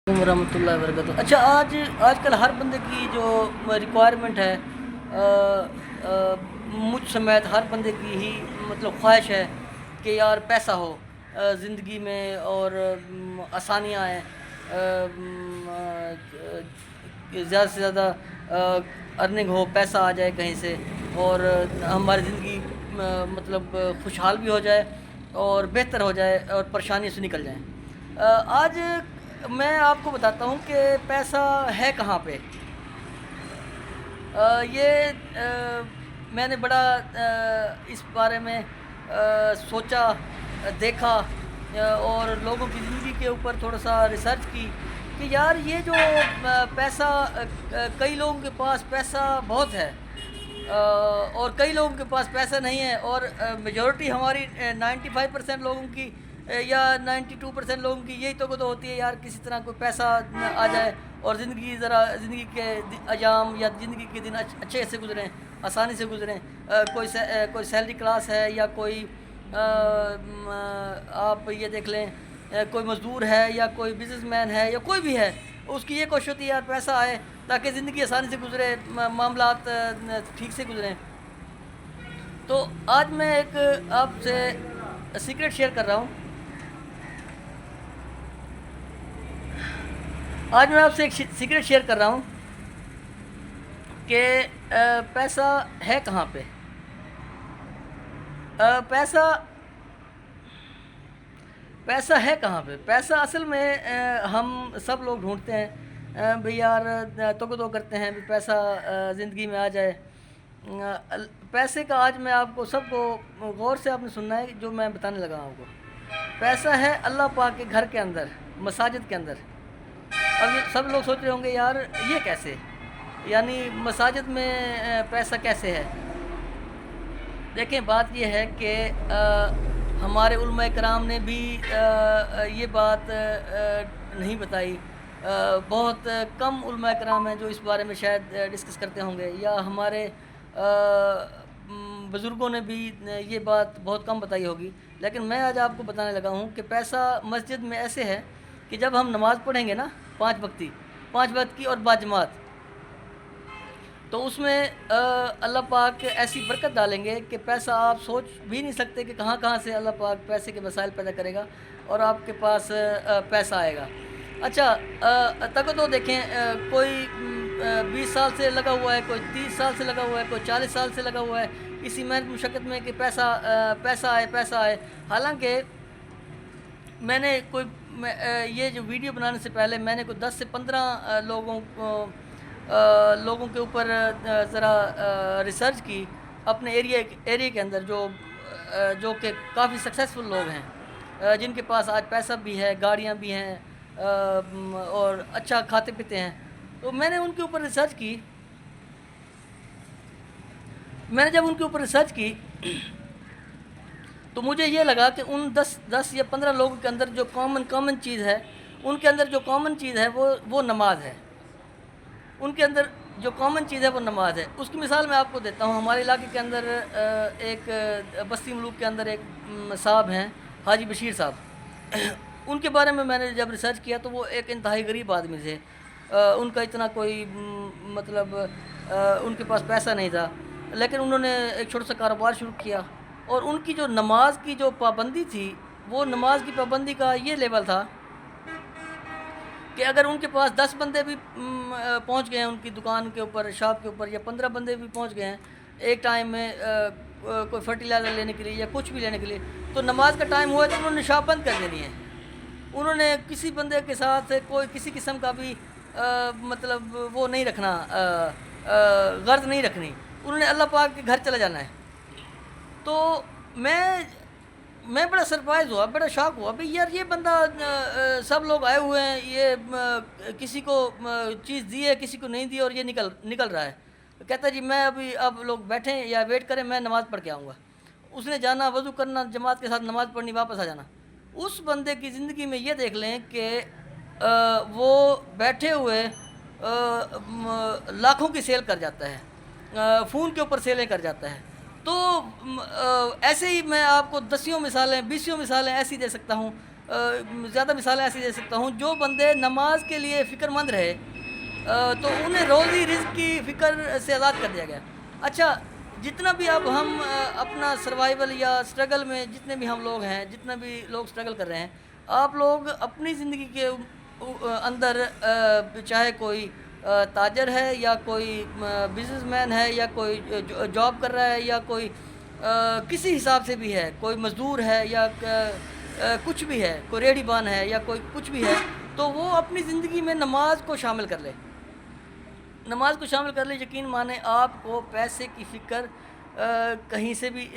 ورحمۃ اللہ وبرکاتہ۔ اچھا، آج کل ہر بندے کی جو ریکوائرمنٹ ہے، مجھ سمیت ہر بندے کی ہی مطلب خواہش ہے کہ یار پیسہ ہو زندگی میں، اور آسانیاں آئیں، زیادہ سے زیادہ ارننگ ہو، پیسہ آ جائے کہیں سے، اور ہماری زندگی مطلب خوشحال بھی ہو جائے اور بہتر ہو جائے اور پریشانی سے نکل جائیں۔ آج میں آپ کو بتاتا ہوں کہ پیسہ ہے کہاں پہ۔ یہ میں نے بڑا اس بارے میں سوچا، دیکھا، اور لوگوں کی زندگی کے اوپر تھوڑا سا ریسرچ کی کہ یار یہ جو پیسہ، کئی لوگوں کے پاس پیسہ بہت ہے، اور کئی لوگوں کے پاس پیسہ نہیں ہے، اور میجورٹی ہماری 95% لوگوں کی یا 92% لوگوں کی یہی تو ہوتی ہے، یار کسی طرح کوئی پیسہ آ جائے اور زندگی کے ایام یا زندگی کے دن اچھے سے گزریں، آسانی سے گزریں۔ کوئی سیلری کلاس ہے، یا کوئی آپ یہ دیکھ لیں، کوئی مزدور ہے یا کوئی بزنس مین ہے یا کوئی بھی ہے، اس کی یہ کوشش ہوتی ہے یار پیسہ آئے تاکہ زندگی آسانی سے گزرے، معاملات ٹھیک سے گزریں۔ تو آج میں ایک آپ سے سیکرٹ شیئر کر رہا ہوں۔ آج میں آپ سے ایک سیکرٹ شیئر کر رہا ہوں کہ پیسہ ہے کہاں پہ۔ پیسہ ہے کہاں پہ؟ پیسہ اصل میں ہم سب لوگ ڈھونڈتے ہیں بھئی یار، تو کرتے ہیں بھی پیسہ زندگی میں آ جائے۔ پیسے کا آج میں آپ کو سب کو غور سے آپ نے سننا ہے جو میں بتانے لگا ہوں آپ کو۔ پیسہ ہے اللہ پاک کے گھر کے اندر، مساجد کے اندر۔ اب سب لوگ سوچ رہے ہوں گے یار یہ کیسے، یعنی مساجد میں پیسہ کیسے ہے؟ دیکھیں، بات یہ ہے کہ ہمارے علماء کرام نے بھی یہ بات نہیں بتائی۔ بہت کم علماء کرام ہیں جو اس بارے میں شاید ڈسکس کرتے ہوں گے، یا ہمارے بزرگوں نے بھی یہ بات بہت کم بتائی ہوگی۔ لیکن میں آج آپ کو بتانے لگا ہوں کہ پیسہ مسجد میں ایسے ہے کہ جب ہم نماز پڑھیں گے نا، 5 وقت کی اور باجماعت، تو اس میں اللہ پاک ایسی برکت ڈالیں گے کہ پیسہ آپ سوچ بھی نہیں سکتے کہ کہاں کہاں سے اللہ پاک پیسے کے وسائل پیدا کرے گا اور آپ کے پاس پیسہ آئے گا۔ اچھا، تو دیکھیں، کوئی 20 سال سے لگا ہوا ہے، کوئی 30 سال سے لگا ہوا ہے، کوئی 40 سال سے لگا ہوا ہے اسی محنت مشقت میں کہ پیسہ آئے۔ حالانکہ میں نے یہ جو ویڈیو بنانے سے پہلے میں نے کوئی 10 سے 15 لوگوں کے اوپر ذرا ریسرچ کی اپنے ایریا کے اندر، جو کہ کافی سکسیسفل لوگ ہیں، جن کے پاس آج پیسہ بھی ہے، گاڑیاں بھی ہیں، اور اچھا کھاتے پیتے ہیں۔ تو میں نے ان کے اوپر ریسرچ کی۔ میں نے جب ان کے اوپر ریسرچ کی تو مجھے یہ لگا کہ ان 10 یا 15 لوگوں کے اندر جو کامن چیز ہے، ان کے اندر جو کامن چیز ہے وہ نماز ہے۔ ان کے اندر جو کامن چیز ہے وہ نماز ہے۔ اس کی مثال میں آپ کو دیتا ہوں۔ ہمارے علاقے کے اندر ایک بستی ملوک کے اندر ایک صاحب ہیں، حاجی بشیر صاحب۔ ان کے بارے میں نے جب ریسرچ کیا تو وہ ایک انتہائی غریب آدمی تھے۔ ان کا اتنا کوئی مطلب ان کے پاس پیسہ نہیں تھا، لیکن انہوں نے ایک چھوٹا سا کاروبار شروع کیا، اور ان کی جو نماز کی جو پابندی تھی، وہ نماز کی پابندی کا یہ لیول تھا کہ اگر ان کے پاس 10 بندے بھی پہنچ گئے ہیں ان کی دکان کے اوپر، شاپ کے اوپر، یا 15 بندے بھی پہنچ گئے ہیں ایک ٹائم میں کوئی فرٹیلائزر لینے کے لیے یا کچھ بھی لینے کے لیے، تو نماز کا ٹائم ہوا تو انہوں نے شاپ بند کر دینی ہے۔ انہوں نے کسی بندے کے ساتھ کوئی کسی قسم کا بھی مطلب وہ نہیں رکھنا، غرض نہیں رکھنی۔ انہوں نے اللہ پاک کے گھر چلا جانا ہے۔ تو میں بڑا سرپرائز ہوا، بڑا شاک ہوا بھئی یار یہ بندہ، سب لوگ آئے ہوئے ہیں، یہ کسی کو چیز دی ہے، کسی کو نہیں دی، اور یہ نکل رہا ہے۔ کہتا ہے جی میں اب لوگ بیٹھیں یا ویٹ کریں، میں نماز پڑھ کے آؤں گا۔ اس نے جانا، وضو کرنا، جماعت کے ساتھ نماز پڑھنی، واپس آ جانا۔ اس بندے کی زندگی میں یہ دیکھ لیں کہ وہ بیٹھے ہوئے لاکھوں کی سیل کر جاتا ہے، فون کے اوپر سیلیں کر جاتا ہے۔ تو ایسے ہی میں آپ کو 10 مثالیں 20 مثالیں ایسی دے سکتا ہوں زیادہ مثالیں ایسی دے سکتا ہوں. جو بندے نماز کے لیے فکر مند رہے تو انہیں روزی رزق کی فکر سے آزاد کر دیا گیا. اچھا جتنا بھی اب ہم اپنا سروائیول یا سٹرگل میں جتنے بھی ہم لوگ ہیں، جتنا بھی لوگ سٹرگل کر رہے ہیں، آپ لوگ اپنی زندگی کے اندر چاہے کوئی تاجر ہے یا کوئی بزنس مین ہے یا کوئی جاب کر رہا ہے یا کوئی کسی حساب سے بھی ہے، کوئی مزدور ہے یا کچھ بھی ہے، کوئی ریڑھی بان ہے یا کوئی کچھ بھی ہے، تو وہ اپنی زندگی میں نماز کو شامل کر لے. نماز کو شامل کر لے. یقین مانیں آپ کو پیسے کی فکر کہیں سے بھی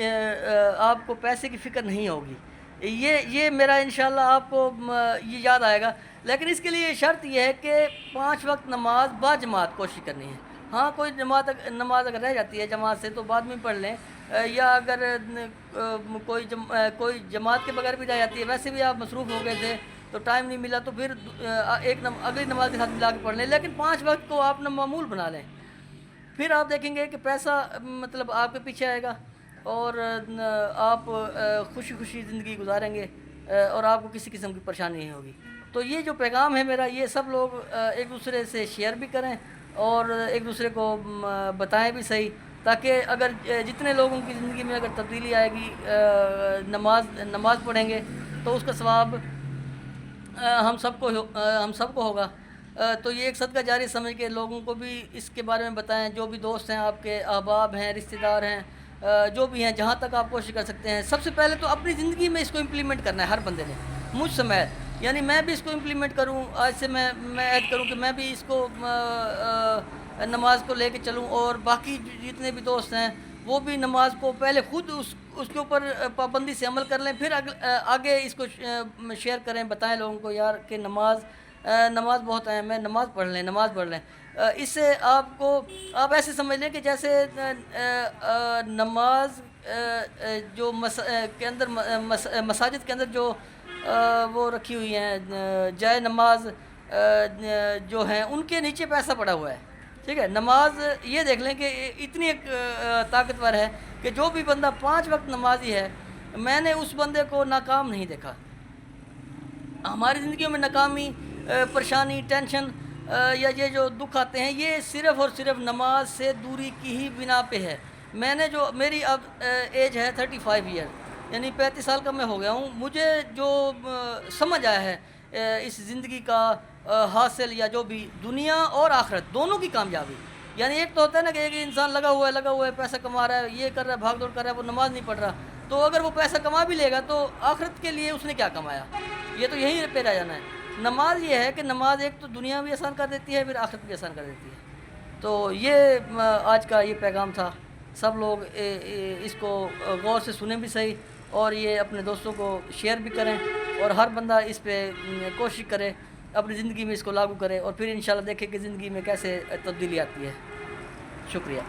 آپ کو پیسے کی فکر نہیں ہوگی. یہ میرا انشاءاللہ آپ کو یہ یاد آئے گا. لیکن اس کے لیے شرط یہ ہے کہ 5 وقت نماز با جماعت کوشش کرنی ہے. ہاں کوئی نماز اگر رہ جاتی ہے جماعت سے تو بعد میں پڑھ لیں، یا اگر کوئی جماعت کے بغیر بھی رہ جاتی ہے، ویسے بھی آپ مصروف ہو گئے تھے تو ٹائم نہیں ملا تو پھر اگلی نماز کے ساتھ ملا کے پڑھ لیں. لیکن 5 وقت کو آپ نے معمول بنا لیں. پھر آپ دیکھیں گے کہ پیسہ مطلب آپ کے پیچھے آئے گا اور آپ خوشی خوشی زندگی گزاریں گے اور آپ کو کسی قسم کی پریشانی نہیں ہوگی. تو یہ جو پیغام ہے میرا، یہ سب لوگ ایک دوسرے سے شیئر بھی کریں اور ایک دوسرے کو بتائیں بھی صحیح، تاکہ اگر جتنے لوگوں کی زندگی میں اگر تبدیلی آئے گی، نماز پڑھیں گے تو اس کا ثواب ہم سب کو ہوگا. تو یہ ایک صدقہ جاری سمجھ کے لوگوں کو بھی اس کے بارے میں بتائیں. جو بھی دوست ہیں، آپ کے احباب ہیں، رشتہ دار ہیں، جو بھی ہیں، جہاں تک آپ کوشش کر سکتے ہیں. سب سے پہلے تو اپنی زندگی میں اس کو امپلیمنٹ کرنا ہے ہر بندے نے، مجھ سمیت. یعنی میں بھی اس کو امپلیمنٹ کروں. آج سے میں عہد کروں کہ میں بھی اس کو نماز کو لے کے چلوں، اور باقی جتنے بھی دوست ہیں وہ بھی نماز کو پہلے خود اس کے اوپر پابندی سے عمل کر لیں، پھر آگے اس کو شیئر کریں، بتائیں لوگوں کو یار کہ نماز بہت اہم ہے، نماز پڑھ لیں. اس سے آپ ایسے سمجھ لیں کہ جیسے نماز جو کے اندر مساجد کے اندر جو وہ رکھی ہوئی ہیں جائے نماز جو ہیں، ان کے نیچے پیسہ پڑا ہوا ہے. ٹھیک ہے. نماز یہ دیکھ لیں کہ اتنی ایک طاقتور ہے کہ جو بھی بندہ 5 وقت نمازی ہے، میں نے اس بندے کو ناکام نہیں دیکھا. ہماری زندگیوں میں ناکامی، پریشانی، ٹینشن یا یہ جو دکھ آتے ہیں، یہ صرف اور صرف نماز سے دوری کی ہی بنا پہ ہے. میری اب ایج ہے 35 ایئر، یعنی 35 سال کا میں ہو گیا ہوں. مجھے جو سمجھ آیا ہے اس زندگی کا حاصل، یا جو بھی دنیا اور آخرت دونوں کی کامیابی، یعنی ایک تو ہوتا ہے نا کہ ایک انسان لگا ہوا ہے، پیسہ کما رہا ہے، یہ کر رہا ہے، بھاگ دوڑ کر رہا ہے، وہ نماز نہیں پڑھ رہا، تو اگر وہ پیسہ کما بھی لے گا تو آخرت کے لیے اس نے کیا کمایا؟ یہ تو یہیں پہ رہ جانا ہے. نماز یہ ہے کہ نماز ایک تو دنیا بھی آسان کر دیتی ہے، پھر آخرت بھی آسان کر دیتی ہے. تو یہ آج کا یہ پیغام تھا. سب لوگ اس کو غور سے سنیں بھی صحیح، اور یہ اپنے دوستوں کو شیئر بھی کریں، اور ہر بندہ اس پہ کوشش کرے، اپنی زندگی میں اس کو لاگو کرے، اور پھر انشاءاللہ دیکھیں کہ زندگی میں کیسے تبدیلی آتی ہے. شکریہ.